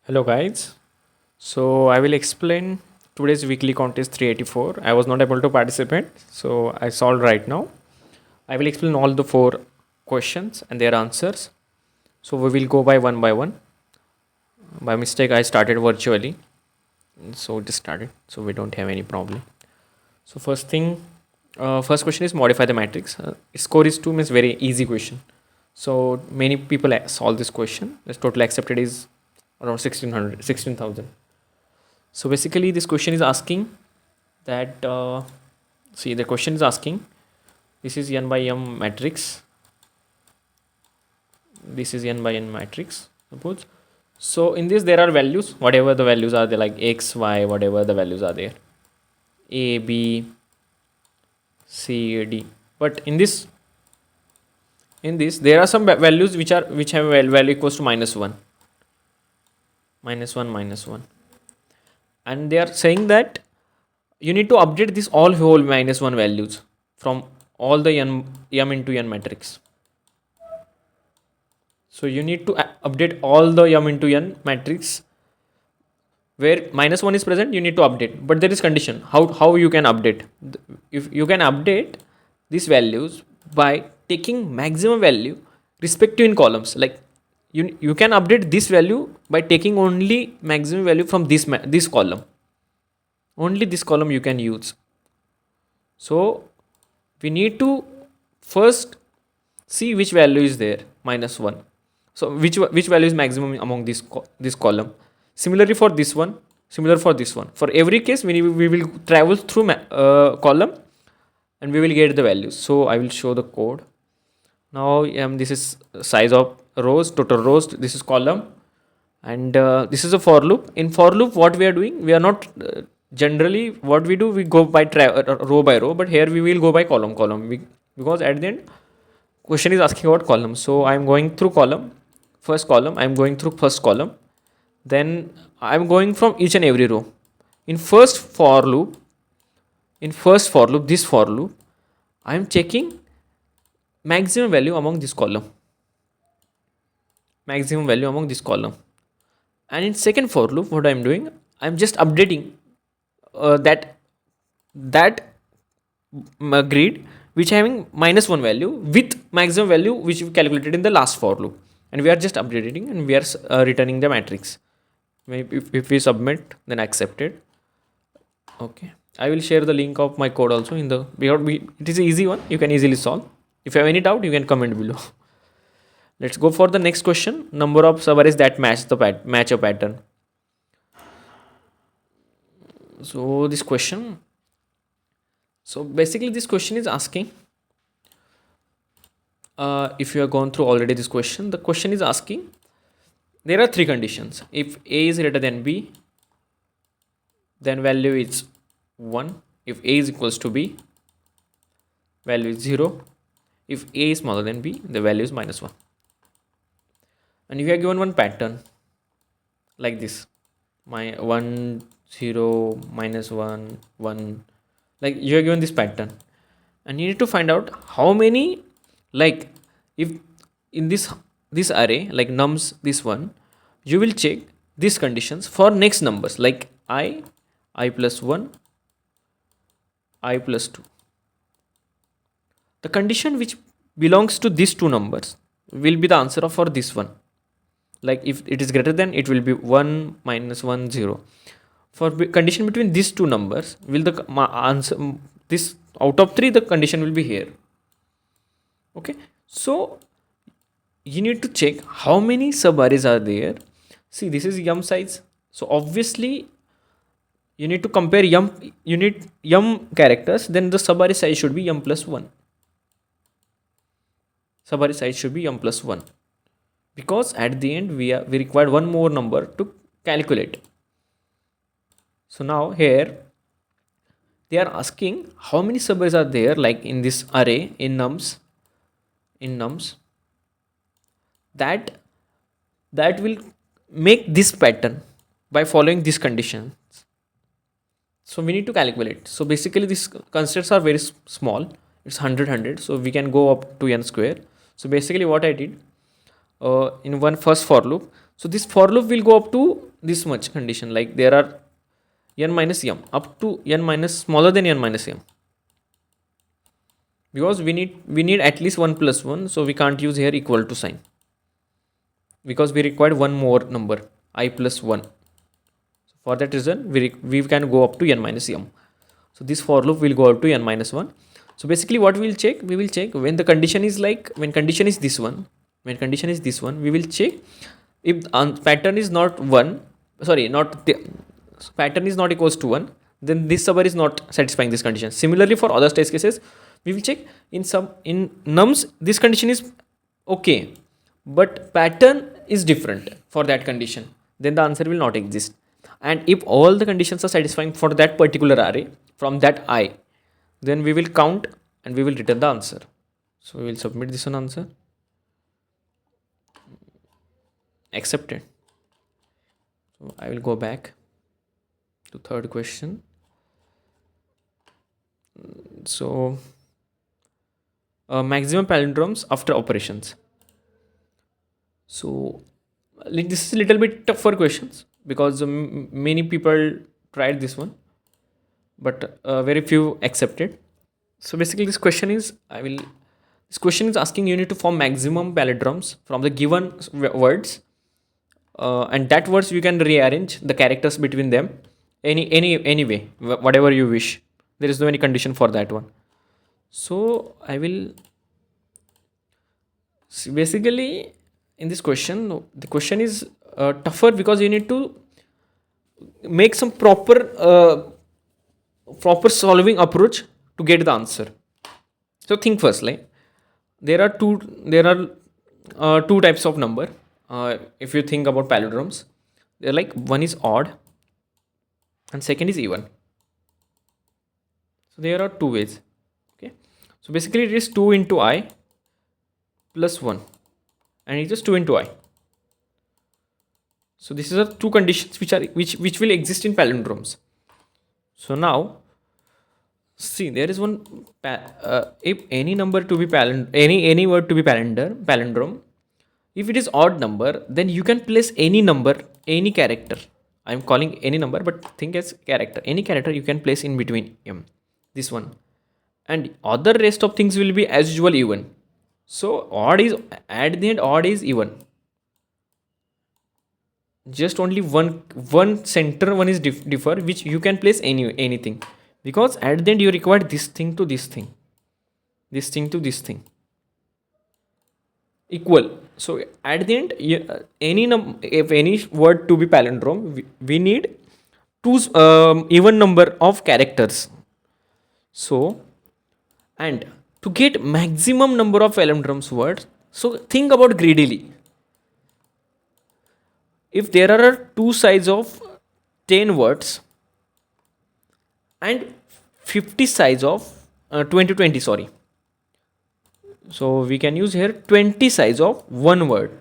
Hello guys. So I will explain today's weekly contest 384. I was not able to participate, so I solved right now. I will explain all the four questions and their answers. So we will go by one. By mistake I started virtually. So it started. So we don't have any problem. So first question is modify the matrix. Score is 2 means very easy question. So many people solve this question. The total accepted is around 16,000. So basically, this question is asking that see the question is asking this is n by m matrix. This is n by n matrix. Suppose so in this there are values, whatever the values are there, like x, y, whatever the values are there, a, b, c, d. But in this there are some values which have value equals to -1, -1, and they are saying that you need to update this all whole -1 values from all the m into n matrix. So you need to update all the m into n matrix where -1 is present. You need to update, but there is condition how you can update. If you can update these values by taking maximum value respective in columns, like you can update this value by taking only maximum value from this column. Only this column you can use. So we need to first see which value is there, -1. So which value is maximum among this column. Similarly for this one, similar for this one. For every case we will travel through column and we will get the values. So I will show the code now. This is size of rows, total rows. This is column, and this is a for loop. In for loop, what we are doing, we are not generally what we do, we go by row by row, but here we will go by column. Because at the end question is asking about column. So I am going through first column. I am going through first column, then I am going from each and every row. In first for loop, this for loop, I am checking maximum value among this column, and in second for loop, what I am doing, I am just updating that grid which having -1 value with maximum value which we calculated in the last for loop, and we are just updating and we are returning the matrix. Maybe if we submit, then accepted. Okay, I will share the link of my code also in the it is an easy one, you can easily solve. If you have any doubt, you can comment below. Let's go for the next question. Number of subarrays that match a pattern. So this question, so basically this question is asking, if you have gone through already this question, the question is asking, there are three conditions. If a is greater than b, then value is 1. If a is equals to b, value is 0. If a is smaller than b, the value is -1. And you are given one pattern like this, my 1 0 -1 1, like you are given this pattern, and you need to find out how many, like if in this array, like nums, this one, you will check these conditions for next numbers, like I plus 1, I plus 2. The condition which belongs to these two numbers will be the answer of for this one. Like if it is greater than, it will be 1 -1 0. For condition between these two numbers, will the answer, this out of 3, the condition will be here. Okay, so you need to check how many subarrays are there. See, this is yum size, so obviously you need to compare yum, you need yum characters, then the subarray size should be yum plus 1. Subarray size should be yum plus 1, because at the end we require one more number to calculate. So now here they are asking how many subarrays are there, like in this array, in nums, that will make this pattern by following these conditions. So we need to calculate. So basically these constants are very small, it's 100, so we can go up to n square. So basically what I did, in one first for loop. So this for loop will go up to this much condition, like there are n minus m up to n minus smaller than n minus m, because we need at least 1 plus 1, so we can't use here equal to sign, because we required one more number, I plus 1. So for that reason we can go up to n minus m. So this for loop will go up to n minus 1. So basically what we will check when the condition is like, when condition is this one, we will check if pattern is not 1, sorry, not the pattern is not equals to 1, then this subarray is not satisfying this condition. Similarly for other test cases, we will check in nums this condition is okay, but pattern is different for that condition, then the answer will not exist. And if all the conditions are satisfying for that particular array from that I, then we will count and we will return the answer. So we will submit this one answer, accepted. So I will go back to third question. So maximum palindromes after operations. So this is a little bit tougher questions, because many people tried this one, but very few accepted. So basically this question is asking you need to form maximum palindromes from the given words, and that words you can rearrange the characters between them any way, whatever you wish. There is no any condition for that one. So I will basically, in this question, the question is tougher because you need to make some proper solving approach to get the answer. So think firstly, there are two types of number. If you think about palindromes, they're like, one is odd and second is even. So there are two ways. Okay, so basically it is 2 into I plus 1, and it is 2 into I. So these are two conditions which will exist in palindromes. So now see, there is one if any number to be any word to be palindrome, if it is odd number, then you can place any number, any character. I am calling any number, but think as character. Any character you can place in between m, this one, and other rest of things will be as usual even. So odd is at the end, odd is even. Just only one center one is differ, which you can place anything, because at the end you require this thing to this thing, this thing to this thing equal. So at the end, if any word to be palindrome, we need two even number of characters. So, and to get maximum number of palindromes words, so think about greedily. If there are two sides of 10 words and 50 sides of 20, sorry. So we can use here 20 size of one word.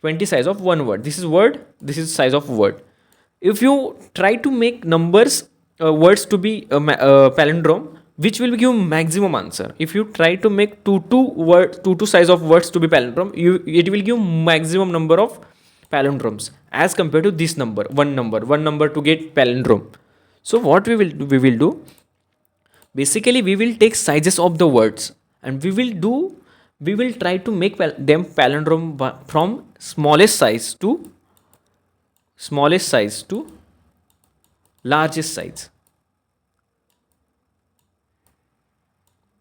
20 size of one word. This is word. This is size of word. If you try to make numbers, words to be palindrome, which will give maximum answer. If you try to make two size of words to be palindrome, it will give maximum number of palindromes as compared to this number, one number to get palindrome. So what we will do. Basically, we will take sizes of the words, and we will try to make them palindrome from smallest size to largest size.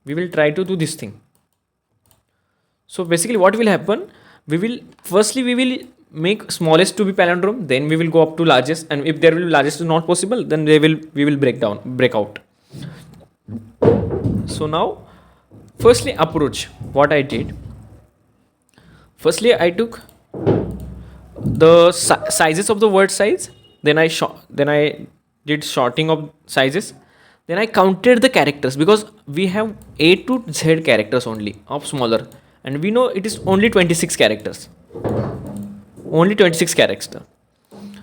We will try to do this thing. So basically what will happen, we will make smallest to be palindrome, then we will go up to largest, and if there will be largest is not possible, then we will break out. So now firstly approach, what I did, firstly I took the sizes of the word size, then I did sorting of sizes, then I counted the characters, because we have A to Z characters only of smaller, and we know it is only 26 characters.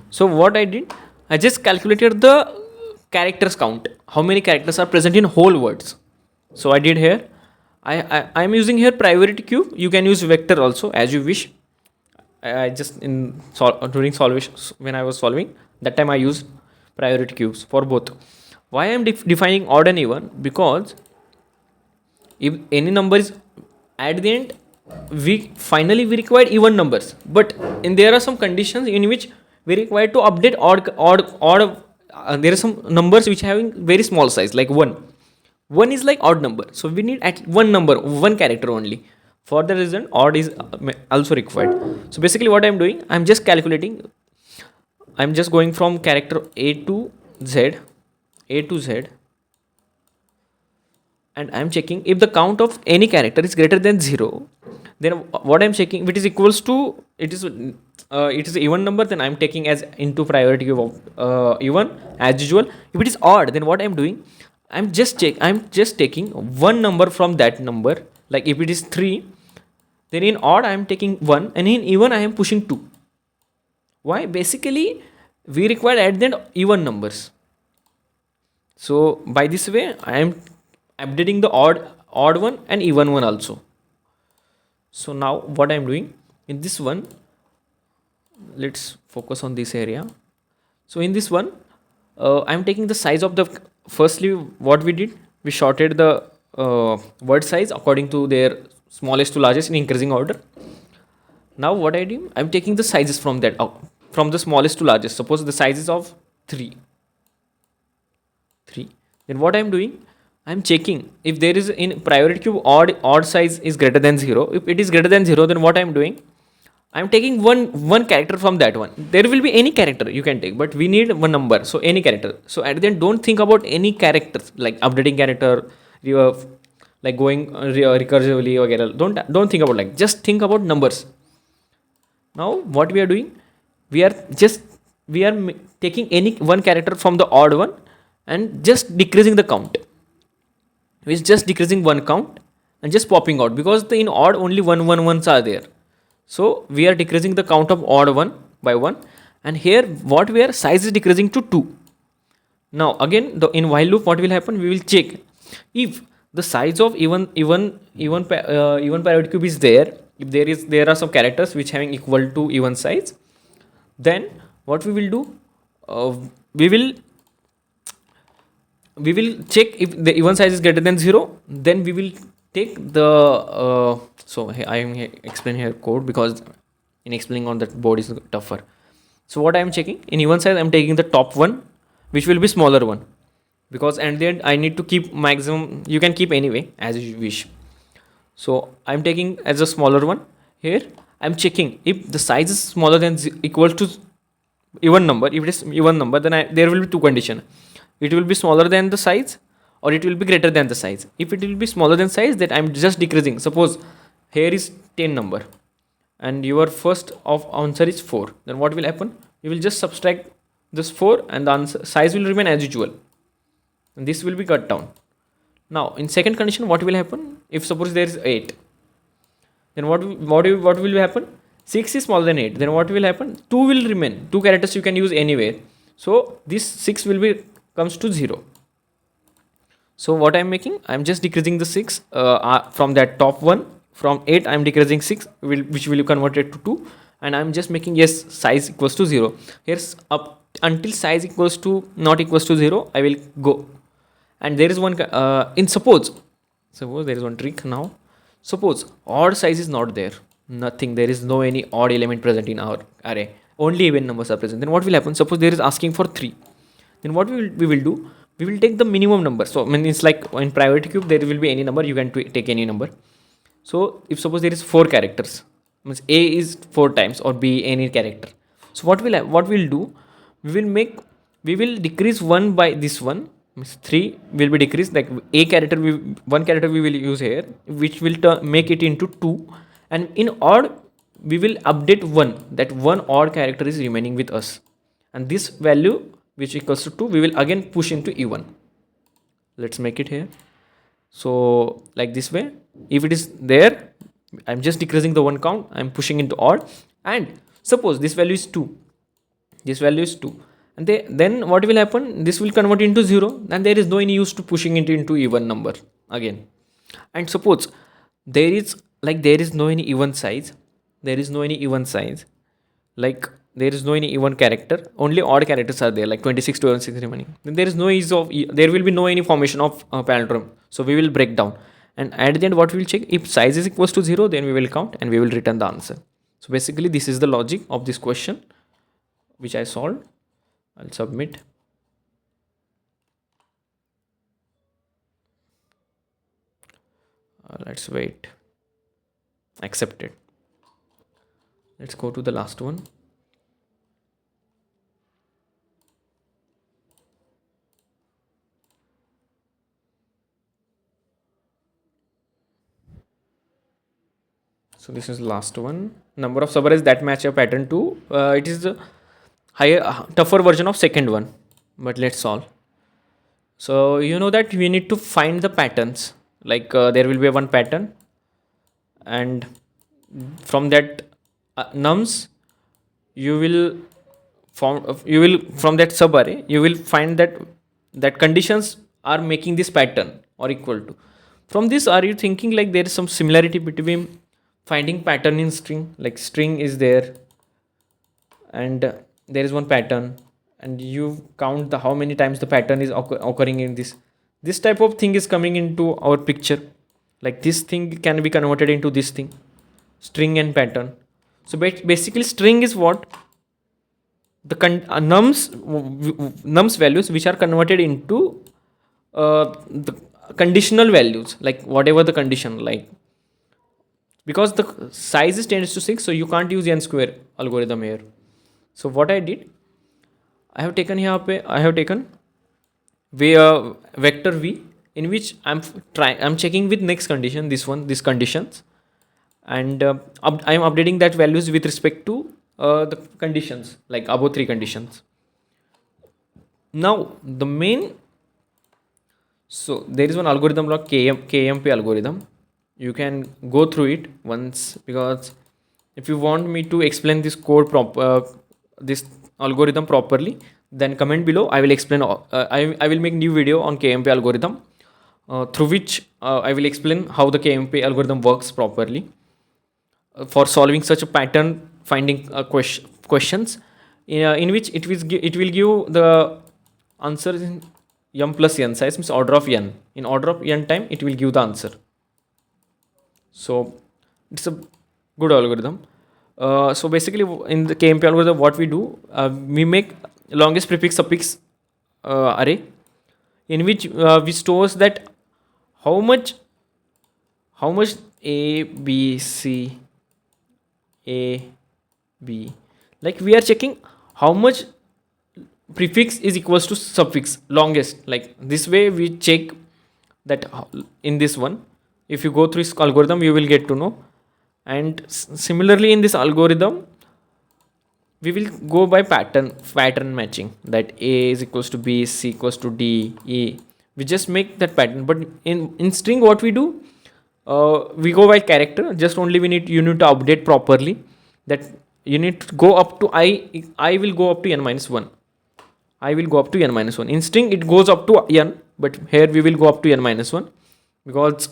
So what I did, I just calculated the characters count, how many characters are present in whole words. So I did here I'm using here priority cube. You can use vector also as you wish. I just during solvation when I was solving that time I used priority cubes for both. Why I'm defining odd and even? Because if any number is at the end, we require even numbers, but there are some conditions in which we require to update odd. There are some numbers which having very small size, like 1 is like odd number, so we need at one number, one character only. For the reason odd is also required. So basically what I'm doing, I'm just calculating, I'm just going from character a to z, and I'm checking if the count of any character is greater than 0. Then what I'm checking, if it is equals to, it is even number, then I'm taking as into priority of even as usual. If it is odd, then what I'm doing, I'm just taking one number from that number. Like if it is 3, then in odd I'm taking 1, and in even I am pushing 2. Why? Basically we require at the end even numbers. So by this way I am updating the odd one and even one also. So now what I'm doing in this one, let's focus on this area. So in this one, I'm taking the size of the, firstly what we did, we sorted the word size according to their smallest to largest in increasing order. Now what I do, I'm taking the sizes from that, from the smallest to largest. Suppose the size is of 3. Then what I'm doing, I'm checking if there is in priority cube odd size is greater than 0. If it is greater than 0, then what I'm doing, I'm taking one character from that one. There will be any character you can take, but we need one number, so any character. So at the end, don't think about any characters like updating character, like going recursively or don't think about, like, just think about numbers. Now what we are doing, we are taking any one character from the odd one and just decreasing the count. Is just decreasing one count and just popping out, because in odd only ones are there. So we are decreasing the count of odd one by 1, and here what we are, size is decreasing to 2. Now again in while loop what will happen, we will check if the size of even priority cube is there. If there are some characters which having equal to even size, then what we will do, we will check if the even size is greater than 0. Then we will take the so I am explaining here code, because in explaining on that board is tougher. So what I am checking, in even size I am taking the top one, which will be smaller one, because at the end I need to keep maximum. You can keep anyway as you wish. So I'm taking as a smaller one. Here I'm checking if the size is smaller than equal to even number. If it is even number, then there will be two conditions. It will be smaller than the size, or it will be greater than the size. If it will be smaller than size, that I'm just decreasing. Suppose here is 10 number and your first of answer is 4. Then what will happen? You will just subtract this 4 and the answer size will remain as usual. And this will be cut down. Now in second condition, what will happen? If suppose there is 8, then what will happen? 6 is smaller than 8. Then what will happen? 2 will remain. 2 characters you can use anywhere. So this 6 will be comes to 0. So what I'm making, I'm just decreasing the 6 from that top one. From 8 I'm decreasing 6, which will convert it to 2, and I'm just making yes size equals to 0. Here's up until size equals to not equals to 0 I will go. And there is one in suppose there is one trick. Now suppose odd size is not there, nothing, there is no any odd element present in our array, only even numbers are present. Then what will happen? Suppose there is asking for 3. Then what we will do, we will take the minimum number. So I mean, it's like in priority cube there will be any number, you can take any number. So if suppose there is 4 characters, means A is 4 times or B any character. So what we'll do, we will decrease 1 by this one, means 3 will be decreased, like A character, one character we will use here, which will make it into 2, and in odd we will update 1, that one odd character is remaining with us, and this value which equals to 2 we will again push into even. Let's make it here. So like this way, if it is there, I'm just decreasing the one count, I'm pushing into odd, and suppose this value is 2, and then what will happen, this will convert into 0, and there is no any use to pushing it into even number again. And suppose there is no any even size, there is no any even size, like there is no any even character, only odd characters are there, like 26 to 26 remaining, then there is no ease of there will be no any formation of palindrome. So we will break down, and at the end what we will check, if size is equals to 0, then we will count and we will return the answer. So basically this is the logic of this question which I solved. I'll submit. Let's wait. Accepted. Let's go to the last one. So this is the last one. Number of subarrays that match a pattern to. It is the higher, tougher version of second one, but let's solve. So you know that we need to find the patterns. Like there will be one pattern, and from that nums, you will from that subarray you will find that conditions are making this pattern or equal to. From this, are you thinking like there is some similarity between finding pattern in string, like string is there and there is one pattern, and you count the how many times the pattern is occurring in this type of thing is coming into our picture. Like this thing can be converted into this thing, string and pattern. So basically string is what the nums values which are converted into the conditional values, like whatever the condition, like because the size is 10 to 6, so you can't use n square algorithm here. So what I did, I have taken here I have taken vector v, in which I'm checking with next condition, this conditions, and I am updating that values with respect to the conditions, like above 3 conditions. Now the main, so there is one algorithm like KMP algorithm. You can go through it once, because if you want me to explain this code this algorithm properly, then comment below. I will explain. I will make new video on KMP algorithm, through which I will explain how the KMP algorithm works properly for solving such a pattern finding questions, in which it will give the answer in m plus n size, means order of n. In order of n time, it will give the answer. So it's a good algorithm. So basically in the KMP algorithm, what we do, we make longest prefix suffix array, in which we stores that how much a b c a b, like we are checking how much prefix is equals to suffix longest. Like this way we check that in this one, if you go through this algorithm, you will get to know. And similarly in this algorithm, we will go by pattern matching, that a is equals to b, c equals to d, e. We just make that pattern. But in string, what we do, we go by character. Just only you need to update properly, that you need to go up to I will go up to n minus 1. I will go up to n minus 1. In string it goes up to n, but here we will go up to n minus 1, because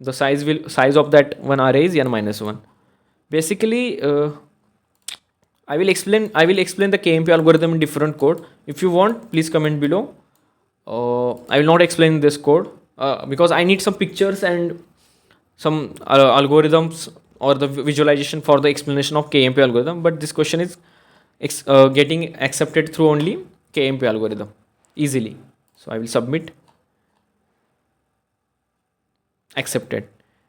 the size of that one array is n minus 1. Basically I will explain the KMP algorithm in different code. If you want, please comment below. I will not explain this code because I need some pictures and some algorithms or the visualization for the explanation of KMP algorithm, but this question is getting accepted through only KMP algorithm easily. So I will submit. Accepted.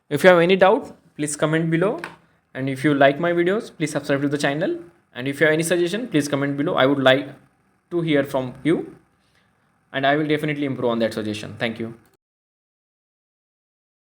If you have any doubt, please comment below, and if you like my videos, please subscribe to the channel, and if you have any suggestion, please comment below. I would like to hear from you, and I will definitely improve on that suggestion. Thank you.